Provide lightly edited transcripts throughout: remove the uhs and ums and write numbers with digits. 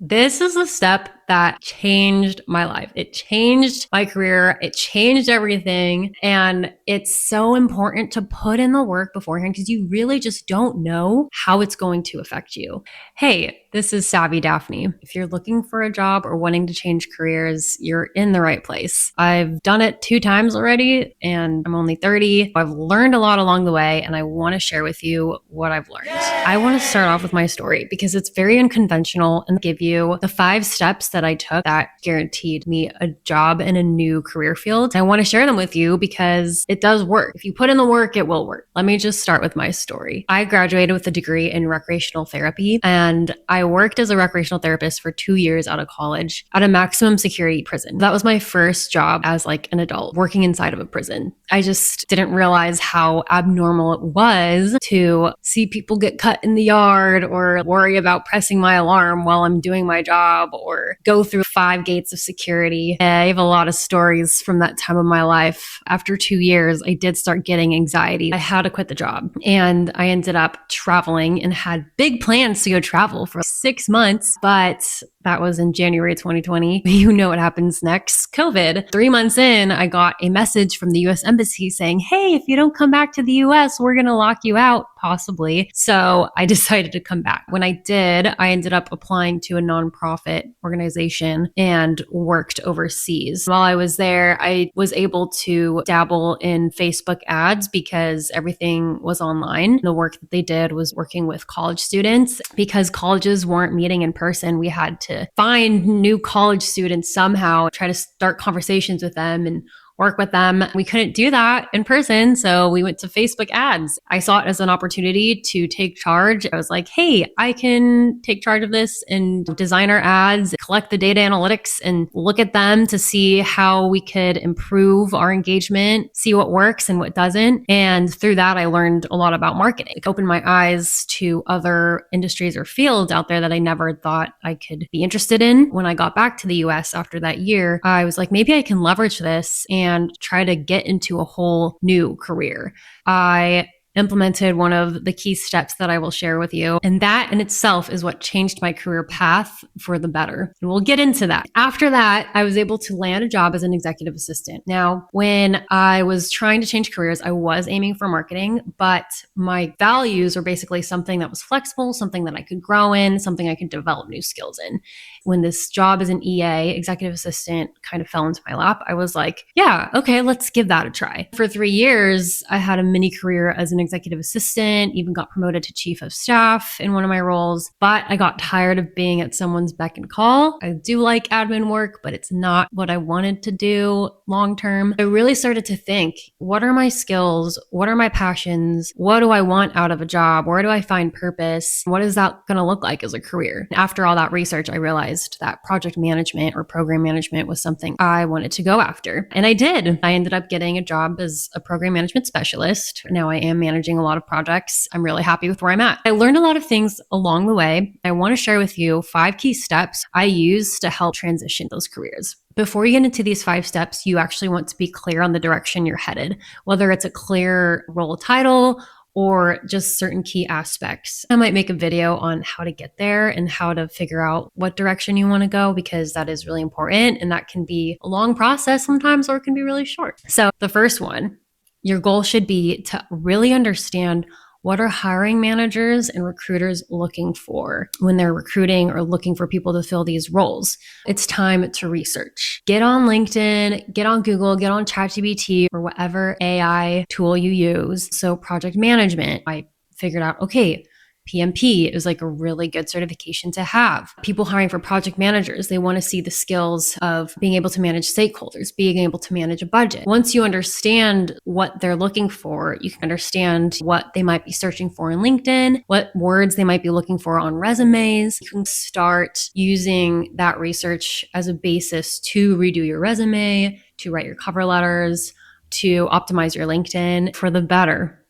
This is a step that changed my life. It changed my career. It changed everything. And it's so important to put in the work beforehand because you really just don't know how it's going to affect you. Hey, this is Savvy Daphne. If you're looking for a job or wanting to change careers, you're in the right place. I've done it 2 times already and I'm only 30. I've learned a lot along the way and I want to share with you what I've learned. I want to start off with my story because it's very unconventional and give you the 5 steps that I took that guaranteed me a job in a new career field. I want to share them with you because it does work. If you put in the work, it will work. Let me just start with my story. I graduated with a degree in recreational therapy and I worked as a recreational therapist for 2 years out of college at a maximum security prison. That was my first job as like an adult working inside of a prison. I just didn't realize how abnormal it was to see people get cut in the yard or worry about pressing my alarm while I'm doing my job or go through 5 gates of security. I have a lot of stories from that time of my life. After 2 years, I did start getting anxiety. I had to quit the job and I ended up traveling and had big plans to go travel for 6 months, but that was in January 2020. You know what happens next? COVID. 3 months in, I got a message from the US Embassy saying, hey, if you don't come back to the US, we're going to lock you out, possibly. So I decided to come back. When I did, I ended up applying to a nonprofit organization and worked overseas. While I was there, I was able to dabble in Facebook ads because everything was online. The work that they did was working with college students. Because colleges weren't meeting in person, we had to find new college students somehow, try to start conversations with them and work with them. We couldn't do that in person, so we went to Facebook ads. I saw it as an opportunity to take charge. I was like, hey, I can take charge of this and design our ads, collect the data analytics and look at them to see how we could improve our engagement, see what works and what doesn't. And through that, I learned a lot about marketing. It opened my eyes to other industries or fields out there that I never thought I could be interested in. When I got back to the US after that year, I was like, maybe I can leverage this and try to get into a whole new career. I implemented one of the key steps that I will share with you. And that in itself is what changed my career path for the better. And we'll get into that. After that, I was able to land a job as an executive assistant. Now, when I was trying to change careers, I was aiming for marketing, but my values were basically something that was flexible, something that I could grow in, something I could develop new skills in. When this job as an EA, executive assistant, kind of fell into my lap, I was like, yeah, okay, let's give that a try. For 3 years, I had a mini career as an executive assistant, even got promoted to chief of staff in one of my roles, but I got tired of being at someone's beck and call. I do like admin work, but it's not what I wanted to do long term. I really started to think, what are my skills? What are my passions? What do I want out of a job? Where do I find purpose? What is that going to look like as a career? After all that research, I realized that project management or program management was something I wanted to go after. And I did. I ended up getting a job as a program management specialist. Now I am managing a lot of projects. I'm really happy with where I'm at. I learned a lot of things along the way. I want to share with you 5 key steps I use to help transition those careers. Before you get into these 5 steps, you actually want to be clear on the direction you're headed, whether it's a clear role title or just certain key aspects. I might make a video on how to get there and how to figure out what direction you want to go, because that is really important. And that can be a long process sometimes, or it can be really short. So the first one, your goal should be to really understand what are hiring managers and recruiters looking for when they're recruiting or looking for people to fill these roles. It's time to research. Get on LinkedIn, get on Google, get on ChatGPT or whatever AI tool you use. So project management, I figured out, okay, PMP is like a really good certification to have. People hiring for project managers, they want to see the skills of being able to manage stakeholders, being able to manage a budget. Once you understand what they're looking for, you can understand what they might be searching for in LinkedIn, what words they might be looking for on resumes. You can start using that research as a basis to redo your resume, to write your cover letters, to optimize your LinkedIn for the better.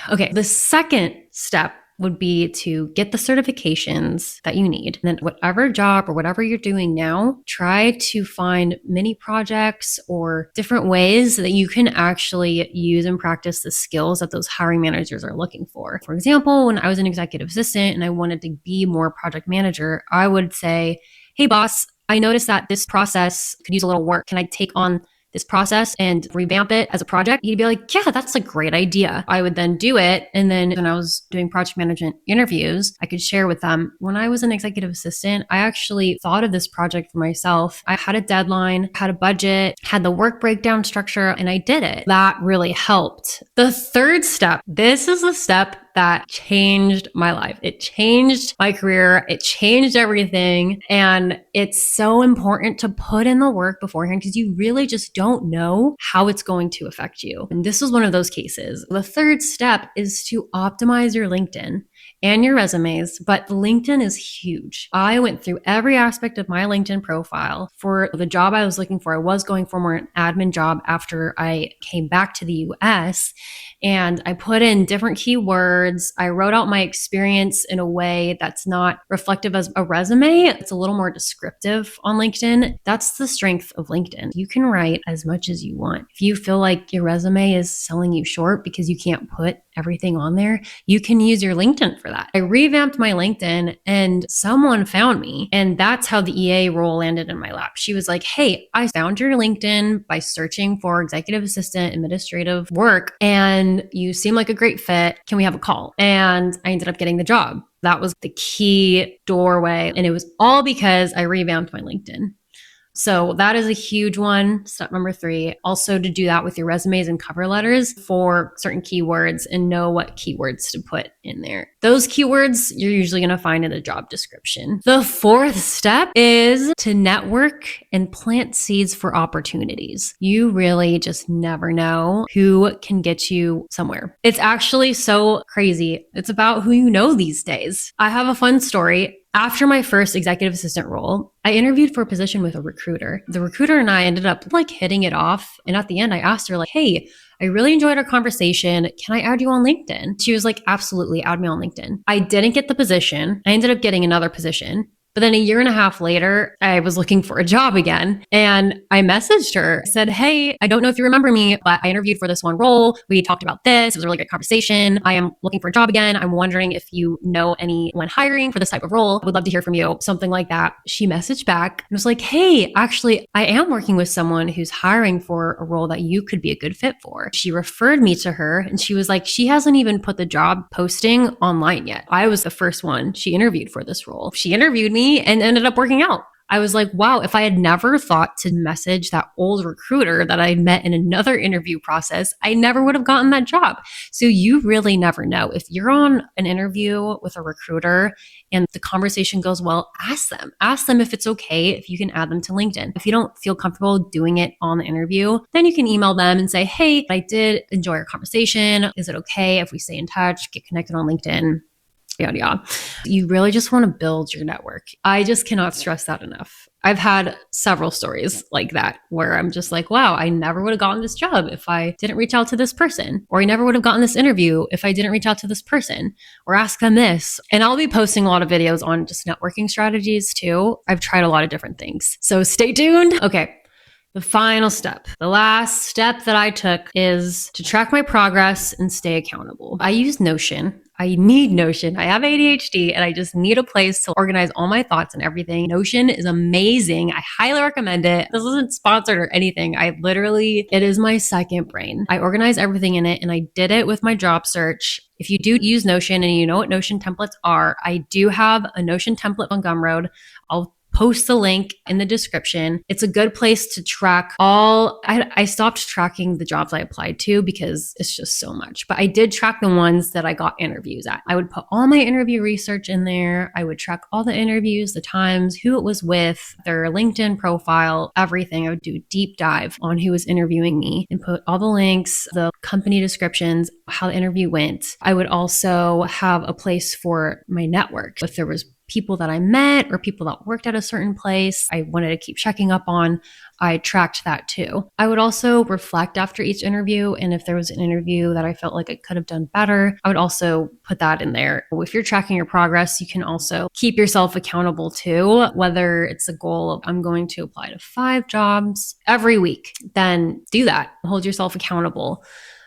Okay, the second step would be to get the certifications that you need. And then whatever job or whatever you're doing now, try to find mini projects or different ways that you can actually use and practice the skills that those hiring managers are looking for. For example, when I was an executive assistant and I wanted to be more project manager, I would say, hey boss, I noticed that this process could use a little work. Can I take on this process and revamp it as a project? He'd be like, yeah, that's a great idea. I would then do it. And then when I was doing project management interviews, I could share with them, when I was an executive assistant, I actually thought of this project for myself. I had a deadline, had a budget, had the work breakdown structure, and I did it. That really helped. The third step, this is the step that changed my life. It changed my career. It changed everything. And it's so important to put in the work beforehand because you really just don't know how it's going to affect you. And this was one of those cases. The third step is to optimize your LinkedIn and your resumes, but LinkedIn is huge. I went through every aspect of my LinkedIn profile for the job I was looking for. I was going for more an admin job after I came back to the US, and I put in different keywords. I wrote out my experience in a way that's not reflective as a resume. It's a little more descriptive on LinkedIn. That's the strength of LinkedIn. You can write as much as you want. If you feel like your resume is selling you short because you can't put everything on there, you can use your LinkedIn for that. I revamped my LinkedIn and someone found me, and that's how the EA role landed in my lap. She was like, hey, I found your LinkedIn by searching for executive assistant administrative work, and you seem like a great fit. Can we have a call? And I ended up getting the job. That was the key doorway. And it was all because I revamped my LinkedIn. So that is a huge one. Step number 3, also to do that with your resumes and cover letters for certain keywords and know what keywords to put in there. Those keywords you're usually going to find in the job description. The 4th step is to network and plant seeds for opportunities. You really just never know who can get you somewhere. It's actually so crazy. It's about who you know these days. I have a fun story. After my first executive assistant role, I interviewed for a position with a recruiter. The recruiter and I ended up hitting it off. And at the end, I asked her hey, I really enjoyed our conversation. Can I add you on LinkedIn? She was like, absolutely, add me on LinkedIn. I didn't get the position. I ended up getting another position. But then a year and a half later, I was looking for a job again, and I messaged her. I said, hey, I don't know if you remember me, but I interviewed for this one role. We talked about this. It was a really good conversation. I am looking for a job again. I'm wondering if you know anyone hiring for this type of role. I would love to hear from you. Something like that. She messaged back and was like, hey, actually, I am working with someone who's hiring for a role that you could be a good fit for. She referred me to her, and she was like, she hasn't even put the job posting online yet. I was the first one she interviewed for this role. She interviewed me and ended up working out. I was like, wow, if I had never thought to message that old recruiter that I met in another interview process, I never would have gotten that job. So you really never know. If you're on an interview with a recruiter and the conversation goes well, ask them. Ask them if it's okay if you can add them to LinkedIn. If you don't feel comfortable doing it on the interview, then you can email them and say, hey, I did enjoy our conversation. Is it okay if we stay in touch, get connected on LinkedIn? Yada, yada. You really just want to build your network. I just cannot stress that enough. I've had several stories like that where I'm just like, wow, I never would have gotten this job if I didn't reach out to this person, or I never would have gotten this interview if I didn't reach out to this person or ask them this. And I'll be posting a lot of videos on just networking strategies too. I've tried a lot of different things. So stay tuned. Okay. The final step, the last step that I took is to track my progress and stay accountable. I use Notion. I need Notion. I have ADHD and I just need a place to organize all my thoughts and everything. Notion is amazing. I highly recommend it. This isn't sponsored or anything. It is my second brain. I organize everything in it, and I did it with my job search. If you do use Notion and you know what Notion templates are, I do have a Notion template on Gumroad. I'll post the link in the description. It's a good place to track I stopped tracking the jobs I applied to because it's just so much, but I did track the ones that I got interviews at. I would put all my interview research in there. I would track all the interviews, the times, who it was with, their LinkedIn profile, everything. I would do a deep dive on who was interviewing me and put all the links, the company descriptions, how the interview went. I would also have a place for my network. If there was people that I met or people that worked at a certain place I wanted to keep checking up on, I tracked that too. I would also reflect after each interview, and if there was an interview that I felt like I could have done better, I would also put that in there. If you're tracking your progress, you can also keep yourself accountable too, whether it's a goal of I'm going to apply to 5 jobs every week, then do that. Hold yourself accountable.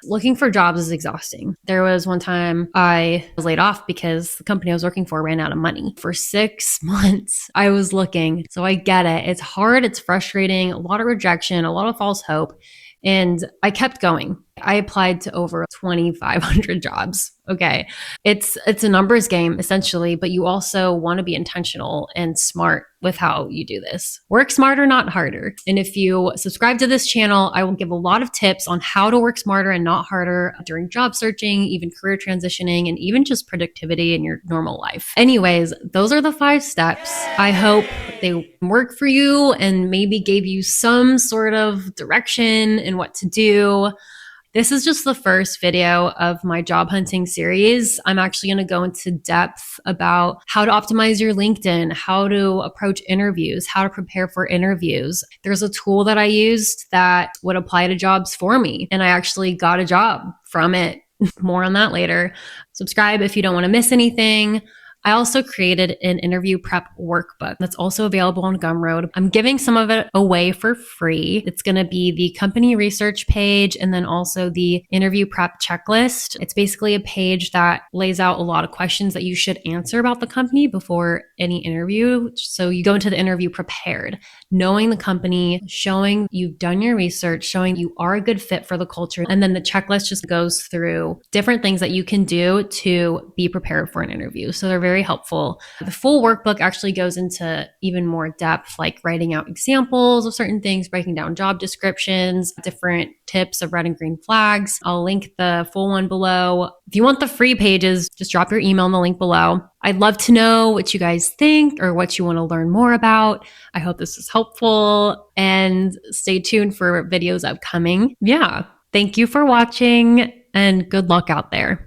looking for jobs is exhausting. There was one time I was laid off because the company I was working for ran out of money. For 6 months, I was looking. So I get it. It's hard. It's frustrating. A lot of rejection, a lot of false hope. And I kept going. I applied to over 2,500 jobs. Okay. It's a numbers game essentially, but you also want to be intentional and smart with how you do this. Work smarter, not harder. And if you subscribe to this channel, I will give a lot of tips on how to work smarter and not harder during job searching, even career transitioning, and even just productivity in your normal life. Anyways, those are the 5 steps. I hope they work for you and maybe gave you some sort of direction in what to do. This is just the first video of my job hunting series. I'm actually going to go into depth about how to optimize your LinkedIn, how to approach interviews, how to prepare for interviews. There's a tool that I used that would apply to jobs for me, and I actually got a job from it. More on that later. Subscribe if you don't want to miss anything. I also created an interview prep workbook that's also available on Gumroad. I'm giving some of it away for free. It's going to be the company research page and then also the interview prep checklist. It's basically a page that lays out a lot of questions that you should answer about the company before any interview. So you go into the interview prepared, knowing the company, showing you've done your research, showing you are a good fit for the culture. And then the checklist just goes through different things that you can do to be prepared for an interview. So they're very helpful. The full workbook actually goes into even more depth, like writing out examples of certain things, breaking down job descriptions, different tips of red and green flags. I'll link the full one below. If you want the free pages, just drop your email in the link below. I'd love to know what you guys think or what you want to learn more about. I hope this is helpful and stay tuned for videos upcoming. Yeah. Thank you for watching and good luck out there.